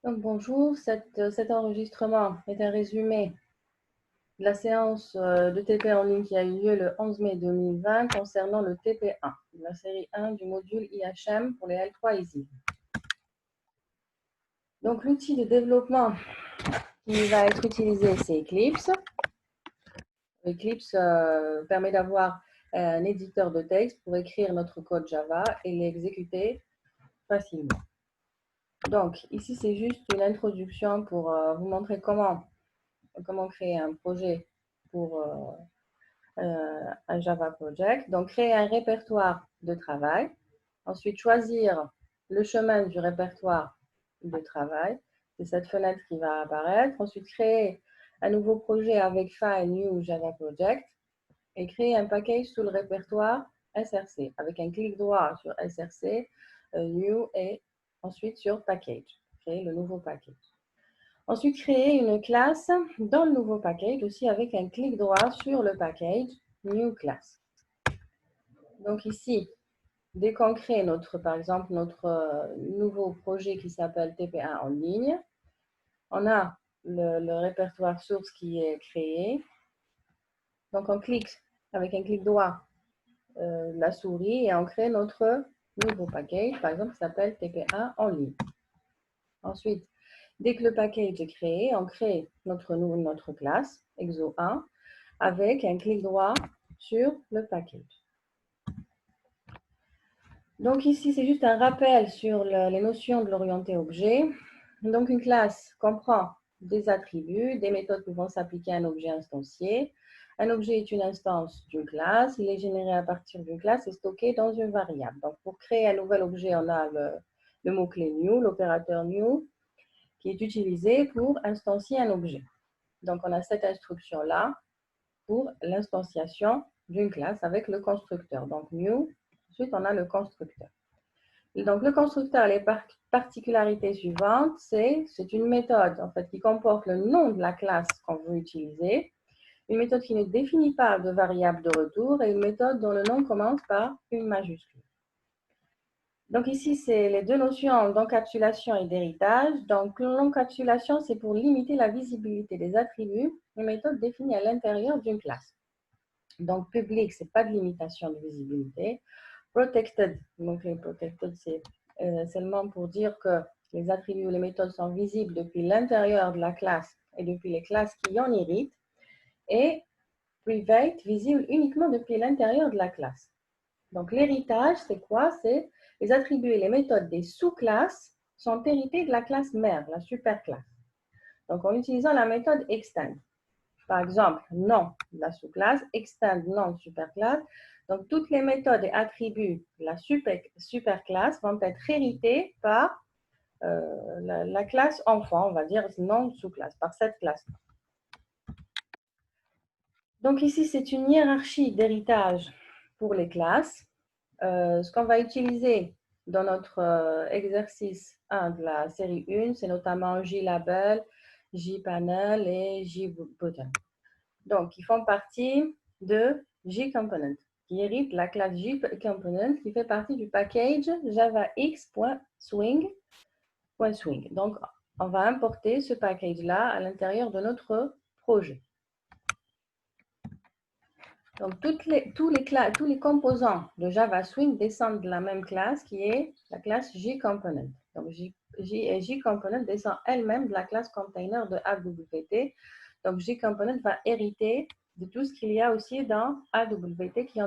Donc, bonjour, cet enregistrement est un résumé de la séance de TP en ligne qui a eu lieu le 11 mai 2020 concernant le TP1, la série 1 du module IHM pour les L3 Easy. Donc, l'outil de développement qui va être utilisé, c'est Eclipse. Eclipse permet d'avoir un éditeur de texte pour écrire notre code Java et l'exécuter facilement. Donc, ici, c'est juste une introduction pour vous montrer comment créer un projet pour un Java Project. Donc, créer un répertoire de travail. Ensuite, choisir le chemin du répertoire de travail. C'est cette fenêtre qui va apparaître. Ensuite, créer un nouveau projet avec File New Java Project et créer un package sous le répertoire SRC avec un clic droit sur SRC, New et ensuite sur Package. Créer le nouveau package. Ensuite, créer une classe dans le nouveau package aussi avec un clic droit sur le package New Class. Donc ici, dès qu'on crée par exemple, notre nouveau projet qui s'appelle TP1 en ligne, on a le répertoire source qui est créé. Donc on clique avec un clic droit la souris et on crée notre nouveau package, par exemple, qui s'appelle TP1 en ligne. Ensuite, dès que le package est créé, on crée notre classe, exo1, avec un clic droit sur le package. Donc ici, c'est juste un rappel sur les notions de l'orienté objet. Donc une classe comprend des attributs, des méthodes pouvant s'appliquer à un objet instancié. Un objet est une instance d'une classe, il est généré à partir d'une classe et stocké dans une variable. Donc pour créer un nouvel objet, on a le mot-clé new, l'opérateur new, qui est utilisé pour instancier un objet. Donc, on a cette instruction-là pour l'instanciation d'une classe avec le constructeur. Donc, new, ensuite, on a le constructeur. Et donc, le constructeur, les particularités suivantes, c'est une méthode en fait, qui comporte le nom de la classe qu'on veut utiliser, une méthode qui ne définit pas de variable de retour et une méthode dont le nom commence par une majuscule. Donc ici, c'est les deux notions d'encapsulation et d'héritage. Donc l'encapsulation, c'est pour limiter la visibilité des attributs, une méthode définie à l'intérieur d'une classe. Donc public, ce n'est pas de limitation de visibilité. Protected, donc les protected, c'est seulement pour dire que les attributs ou les méthodes sont visibles depuis l'intérieur de la classe et depuis les classes qui en héritent. Et private, visible uniquement depuis l'intérieur de la classe. Donc, l'héritage, c'est quoi? C'est les attributs et les méthodes des sous-classes sont hérités de la classe mère, la superclasse. Donc, en utilisant la méthode extend. Par exemple, nom de la sous-classe, extend nom de superclasse. Donc, toutes les méthodes et attributs de la superclasse vont être hérités par la classe enfant, on va dire nom de sous-classe, par cette classe. Donc, ici, c'est une hiérarchie d'héritage pour les classes. Ce qu'on va utiliser dans notre exercice 1 de la série 1, c'est notamment JLabel, JPanel et JButton. Donc, ils font partie de JComponent, qui hérite la classe JComponent qui fait partie du package javax.swing. Donc, on va importer ce package-là à l'intérieur de notre projet. Donc, tous les composants de Java Swing descendent de la même classe qui est la classe JComponent. Donc, JComponent descend elle-même de la classe container de AWT. Donc, JComponent va hériter de tout ce qu'il y a aussi dans AWT qui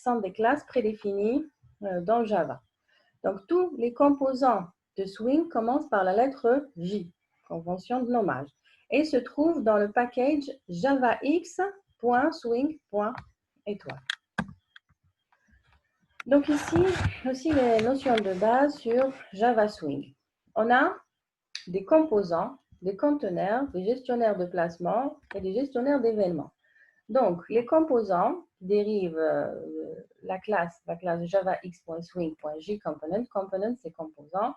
sont des classes prédéfinies dans Java. Donc, tous les composants de Swing commencent par la lettre J, convention de nommage, et se trouvent dans le package javax.swing.étoile. Donc ici, aussi les notions de base sur Java Swing. On a des composants, des conteneurs, des gestionnaires de placement et des gestionnaires d'événements. Donc, les composants dérivent la classe javax.swing.jComponent. Component, c'est composant.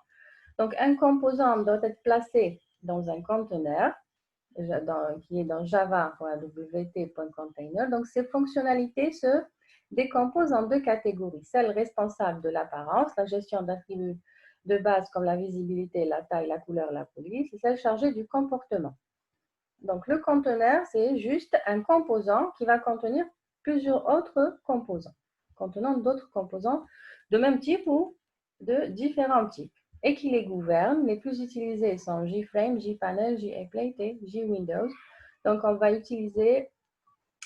Donc, un composant doit être placé dans un conteneur qui est dans java.wt.container. Donc, ces fonctionnalités se décomposent en deux catégories. Celle responsable de l'apparence, la gestion d'attributs de base comme la visibilité, la taille, la couleur, la police, et celle chargée du comportement. Donc, le conteneur, c'est juste un composant qui va contenir plusieurs autres composants, contenant d'autres composants de même type ou de différents types, et qui les gouverne. Les plus utilisés sont JFrame, JPanel, JApplet et JWindows. Donc, on va utiliser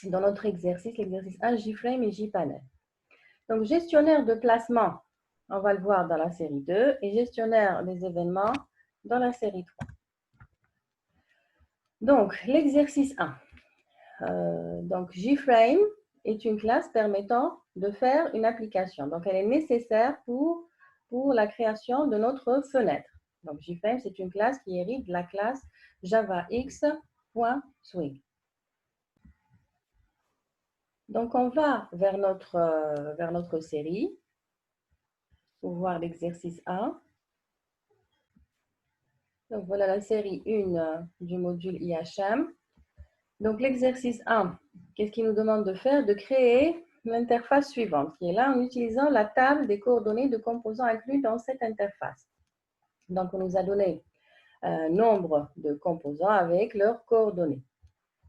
dans notre exercice, l'exercice 1, JFrame et JPanel. Donc, gestionnaire de placement, on va le voir dans la série 2, et gestionnaire des événements dans la série 3. Donc, l'exercice 1. Donc, JFrame est une classe permettant de faire une application. Donc, elle est nécessaire pour la création de notre fenêtre. Donc, JFrame, c'est une classe qui hérite de la classe javax.swing. Donc, on va vers notre série pour voir l'exercice 1. Donc, voilà la série 1 du module IHM. Donc, l'exercice 1, qu'est-ce qu'il nous demande de faire? De créer l'interface suivante, qui est là en utilisant la table des coordonnées de composants inclus dans cette interface. Donc, on nous a donné un nombre de composants avec leurs coordonnées.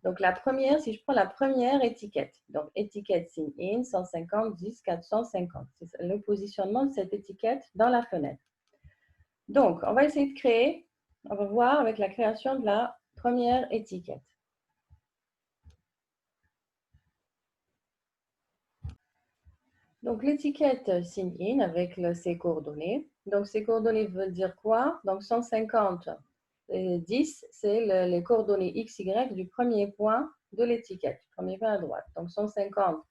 Donc, la première, si je prends la première étiquette, donc étiquette sign in 150, 10, 450. C'est le positionnement de cette étiquette dans la fenêtre. Donc, on va essayer de créer, on va voir avec la création de la première étiquette. Donc, l'étiquette sign in avec ses coordonnées. Donc, ces coordonnées veulent dire quoi? Donc, 150 et 10, c'est les coordonnées XY du premier point de l'étiquette, premier point à droite. Donc, 150,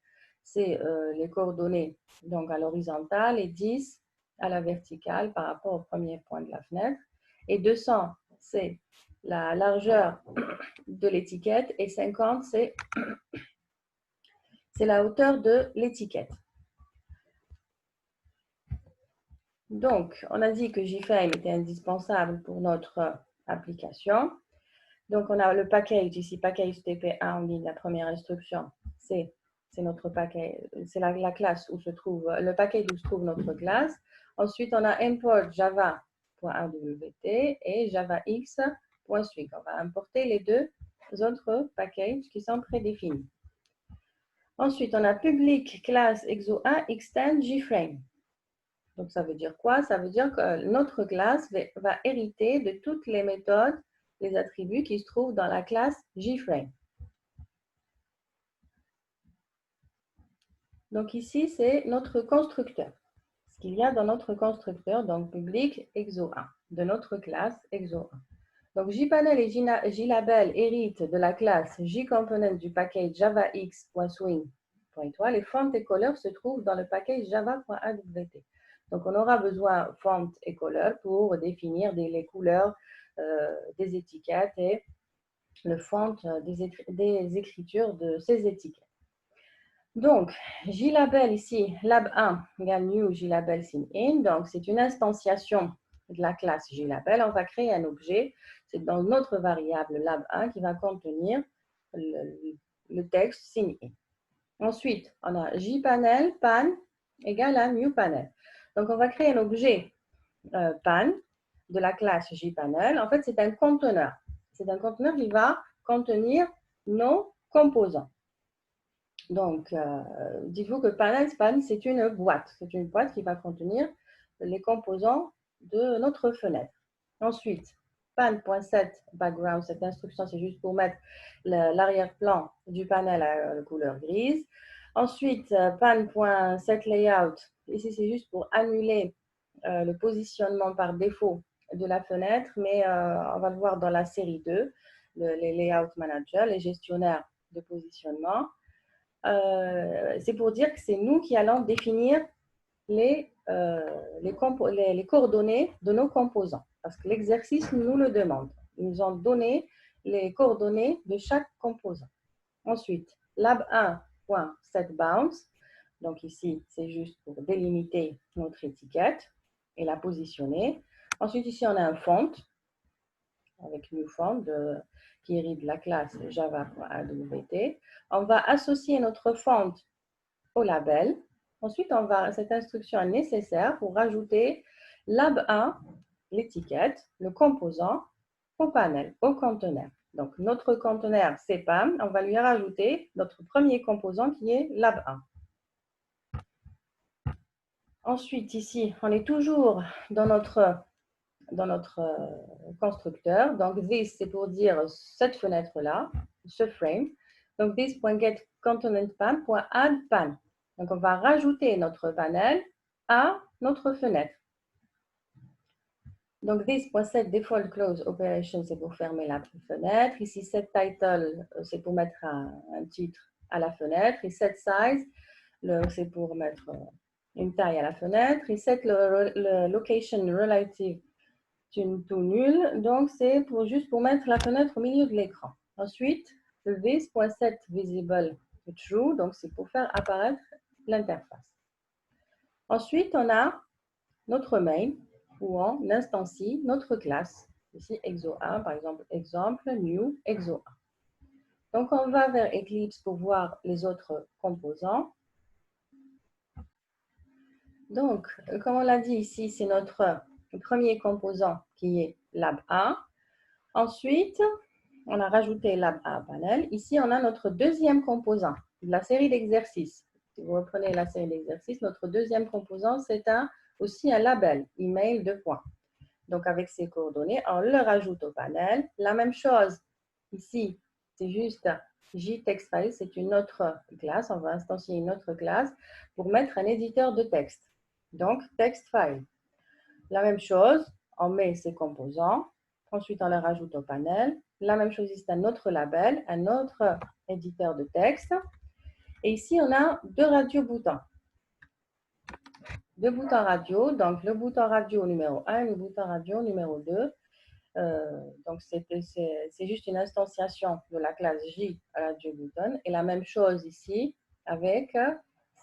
c'est les coordonnées donc, à l'horizontale et 10 à la verticale par rapport au premier point de la fenêtre. Et 200, c'est la largeur de l'étiquette et 50, c'est la hauteur de l'étiquette. Donc, on a dit que JFrame était indispensable pour notre application. Donc, on a le package ici, package TP1, on dit la première instruction, c'est notre package, c'est la classe où se trouve, le package où se trouve notre classe. Ensuite, on a import java.awt et javax.swing. On va importer les deux autres packages qui sont prédéfinis. Ensuite, on a public class exo1 extend JFrame. Donc, ça veut dire quoi? Ça veut dire que notre classe va hériter de toutes les méthodes, les attributs qui se trouvent dans la classe JFrame. Donc, ici, c'est notre constructeur. Ce qu'il y a dans notre constructeur, donc public exo1, de notre classe exo1. Donc, JPanel et JLabel héritent de la classe JComponent du package javax.swing.étoile et font et color se trouvent dans le package java.awt. Donc, on aura besoin font et color pour définir les couleurs des étiquettes et le font des écritures de ces étiquettes. Donc, JLabel ici, lab1 égale new JLabel sign in. Donc, c'est une instantiation de la classe JLabel. On va créer un objet. C'est dans notre variable lab1 qui va contenir le texte sign in. Ensuite, on a JPanel pan égale à new panel. Donc, on va créer un objet pan de la classe JPanel. En fait, c'est un conteneur. C'est un conteneur qui va contenir nos composants. Donc, dites-vous que panel span, c'est une boîte. C'est une boîte qui va contenir les composants de notre fenêtre. Ensuite, pan.set background, cette instruction, c'est juste pour mettre l'arrière-plan du panel à la couleur grise. Ensuite, pan.set layout, ici, c'est juste pour annuler le positionnement par défaut de la fenêtre, mais on va le voir dans la série 2, les layout managers, les gestionnaires de positionnement. C'est pour dire que c'est nous qui allons définir les coordonnées de nos composants, parce que l'exercice nous le demande. Ils nous ont donné les coordonnées de chaque composant. Ensuite, lab1.setBounds, donc ici, c'est juste pour délimiter notre étiquette et la positionner. Ensuite, ici, on a un font, avec new font qui hérite de la classe java.awt. On va associer notre font au label. Ensuite, cette instruction est nécessaire pour rajouter Lab 1, l'étiquette, le composant, au panel, au conteneur. Donc, notre conteneur, c'est PAM. On va lui rajouter notre premier composant qui est Lab 1. Ensuite, ici, on est toujours dans notre constructeur. Donc, this, c'est pour dire cette fenêtre-là, ce frame. Donc, this.getComponentPan.addPan. Donc, on va rajouter notre panel à notre fenêtre. Donc, this.setDefaultCloseOperation, c'est pour fermer la fenêtre. Ici, setTitle, c'est pour mettre un titre à la fenêtre. Et setSize, c'est pour mettre une taille à la fenêtre. Et set le location relative tout nul. Donc, c'est juste pour mettre la fenêtre au milieu de l'écran. Ensuite, this.setVisibleTrue, donc c'est pour faire apparaître l'interface. Ensuite, on a notre main où on instancie notre classe. Ici, exo1, par exemple, new exo1. Donc, on va vers Eclipse pour voir les autres composants. Donc, comme on l'a dit ici, c'est notre premier composant qui est Lab 1. Ensuite, on a rajouté Lab 1 panel. Ici, on a notre deuxième composant de la série d'exercices. Si vous reprenez la série d'exercices, notre deuxième composant, c'est aussi un label, email 2 points. Donc, avec ces coordonnées, on le rajoute au panel. La même chose, ici, c'est juste JTextFile, c'est une autre classe. On va instancier une autre classe pour mettre un éditeur de texte. Donc, TextFile. La même chose, on met ces composants. Ensuite, on les rajoute au panel. La même chose ici, c'est un autre label, un autre éditeur de texte. Et ici, on a deux radio-boutons. Deux boutons radio, donc le bouton radio numéro 1 et le bouton radio numéro 2. Donc, c'est juste une instantiation de la classe J radio button. Et la même chose ici avec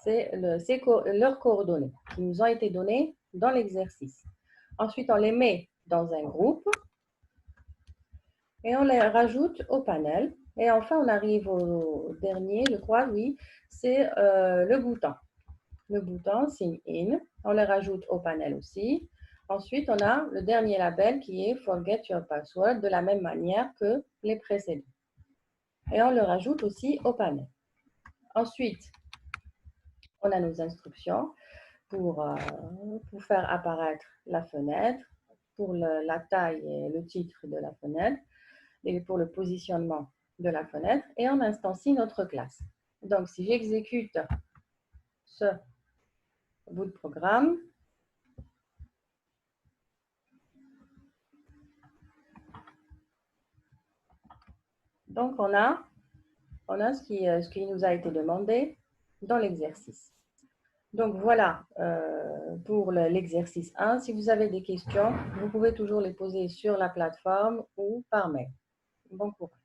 leurs coordonnées qui nous ont été données dans l'exercice. Ensuite, on les met dans un groupe et on les rajoute au panel. Et enfin, on arrive au dernier, je crois, oui, c'est le bouton. Le bouton Sign In, on le rajoute au panel aussi. Ensuite, on a le dernier label qui est Forget Your Password de la même manière que les précédents. Et on le rajoute aussi au panel. Ensuite, on a nos instructions pour faire apparaître la fenêtre, pour la taille et le titre de la fenêtre, et pour le positionnement de la fenêtre, et on instancie notre classe. Donc, si j'exécute ce bout de programme, donc on a ce qui nous a été demandé dans l'exercice. Donc voilà pour l'exercice 1. Si vous avez des questions, vous pouvez toujours les poser sur la plateforme ou par mail. Bon courage.